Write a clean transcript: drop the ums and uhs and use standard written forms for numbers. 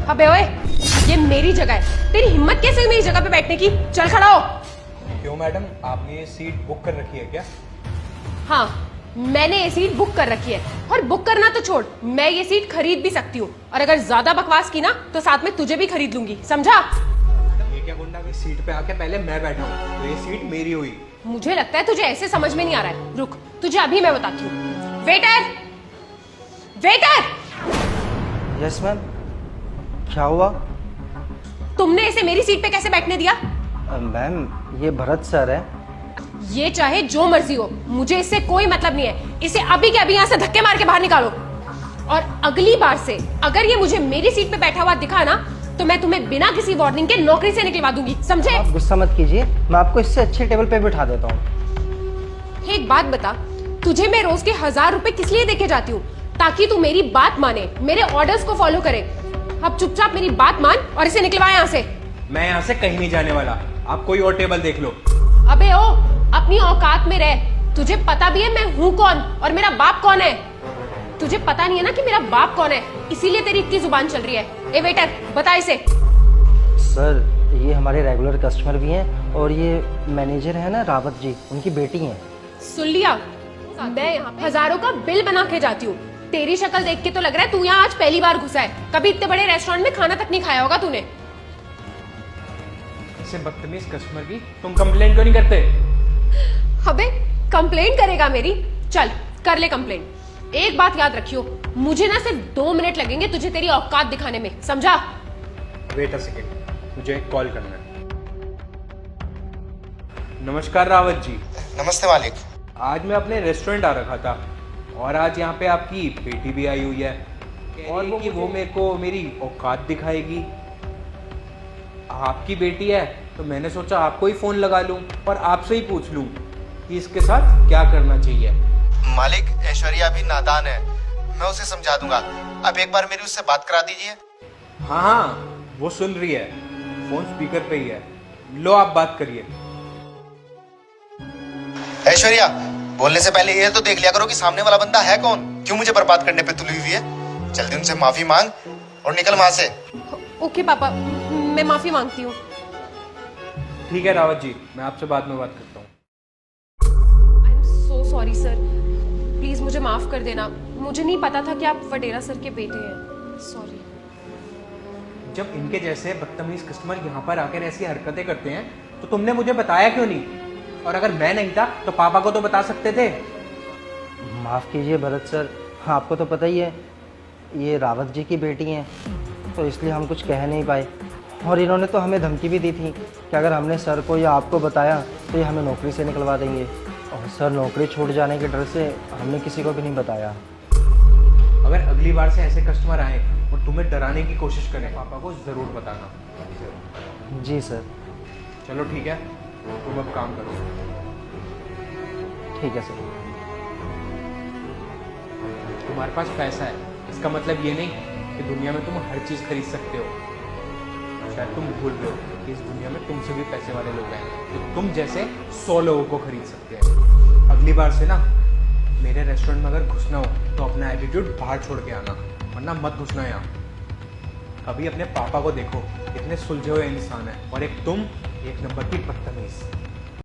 अबे ओए, ये मेरी जगह है, तेरी हिम्मत कैसे हुई मेरी जगह पे बैठने की? चल खड़ा हो। क्यों मैडम, आपने ये सीट बुक कर रखी है क्या? हाँ, मैंने ये सीट बुक कर रखी है, और बुक करना तो छोड़, मैं ये सीट खरीद भी सकती हूँ, और अगर ज्यादा बकवास की ना तो साथ में तुझे भी खरीद लूंगी, समझा? ये क्या गुंडा, इस सीट पे आके पहले मैं बैठा हूँ तो ये सीट मेरी हुई। मुझे लगता है तुझे ऐसे समझ में नहीं आ रहा है। रुक, तुझे अभी मैं बताती हूँ। Waiter, waiter! यस मैम, क्या हुआ? तुमने इसे मेरी सीट पे कैसे बैठने दिया? मैम ये भरत सर है। ये चाहे जो मर्जी हो, मुझे इससे कोई मतलब नहीं है। इसे अभी के अभी यहाँ से धक्के मार के बाहर निकालो, और अगली बार से अगर ये मुझे मेरी सीट पे बैठा हुआ दिखा ना, तो मैं तुम्हें बिना किसी वार्निंग के नौकरी से निकलवा दूंगी, समझे? आप गुस्सा मत कीजिए, मैं आपको इससे अच्छे टेबल पे बिठा देता हूँ। एक बात बता, तुझे मैं रोज के 1000 रुपए किस लिए देके जाती हूँ? ताकि तू मेरी बात माने, मेरे ऑर्डर्स को फॉलो करे। अब चुपचाप मेरी बात मान और इसे निकलवा यहाँ से। मैं यहाँ से कहीं नहीं जाने वाला, आप कोई और टेबल देख लो। अबे ओ, अपनी औकात में रह। तुझे पता भी है मैं हूँ कौन और मेरा बाप कौन है? तुझे पता नहीं है ना कि मेरा बाप कौन है, इसीलिए तेरी इतनी जुबान चल रही है। ए वेटर, बता इसे। सर ये हमारे रेगुलर कस्टमर भी हैं, और ये मैनेजर है ना रावत जी, उनकी बेटी हैं। सुन लिया, मैं यहाँ पे हजारों का बिल बना के जाती हूँ। तेरी शक्ल देख के तो लग रहा है तू यहाँ आज पहली बार घुसा है। कभी इतने बड़े रेस्टोरेंट में खाना तक नहीं खाया होगा तूने। ऐसे बदतमीज कस्टमर की तुम कंप्लेंट क्यों नहीं करते? अबे कंप्लेंट करेगा मेरी? चल कर ले कंप्लेंट। एक बात याद रखियो, मुझे ना सिर्फ 2 मिनट लगेंगे तुझे तेरी औकात दिखाने में, समझा? वेट अ सेकेंड, मुझे एक कॉल करना है। नमस्कार रावत जी। नमस्ते मालिक। आज मैं अपने रेस्टोरेंट आ रखा था, और आज यहाँ पे आपकी बेटी भी आई हुई है, और वो मेरे को मेरी औकात दिखाएगी। आपकी बेटी है तो मैंने सोचा आपको ही फोन लगा लूं और आपसे ही पूछ लूं कि इसके साथ क्या करना चाहिए। मालिक, ऐश्वर्या अभी नादान है, मैं उसे समझा दूंगा। अब एक बार मेरी उससे बात करा दीजिए। हाँ हाँ, वो सुन रही है, फोन स्पीकर पे ही है। लो आप बात करिए। ऐश्वर्या, बोलने से पहले ये तो देख लिया करो कि सामने वाला बंदा है कौन, क्यों मुझे बर्बाद करने पे तुली हुई है। जल्दी उनसे माफी मांग और निकल वहां से। ओके पापा, मैं माफी मांगती हूँ। ठीक है रावत जी, मैं आपसे बाद में बात करता हूँ। I am so sorry sir, please मुझे माफ कर देना। मुझे नहीं पता था कि आप वडेरा सर के बेटे हैं। सॉरी। जब इनके जैसे बदतमीज कस्टमर यहाँ पर आकर ऐसी हरकतें करते हैं तो तुमने मुझे बताया क्यों नहीं? और अगर मैं नहीं था तो पापा को तो बता सकते थे। माफ़ कीजिए भरत सर, हाँ आपको तो पता ही है ये रावत जी की बेटी हैं, तो इसलिए हम कुछ कह नहीं पाए। और इन्होंने तो हमें धमकी भी दी थी कि अगर हमने सर को या आपको बताया तो ये हमें नौकरी से निकलवा देंगे। और सर नौकरी छूट जाने के डर से हमने किसी को भी नहीं बताया। अगर अगली बार से ऐसे कस्टमर आए और तुम्हें डराने की कोशिश करें, पापा को जरूर बताना। जी सर। चलो ठीक है, तुम अब काम करो। ठीक है सर। तुम्हारे पास पैसा है, इसका मतलब ये नहीं कि दुनिया में तुम हर चीज खरीद सकते हो। शायद तुम भूल रहे हो कि इस दुनिया में तुमसे भी पैसे वाले लोग हैं जो तुम जैसे 100 लोगों को खरीद सकते हैं। अगली बार से ना मेरे रेस्टोरेंट में अगर घुसना हो तो अपना एटीट्यूड बाहर छोड़ के आना, वरना मत घुसना यहाँ। अभी अपने पापा को देखो, कितने सुलझे हुए इंसान है, और एक तुम, एक नंबर की बदतमीज।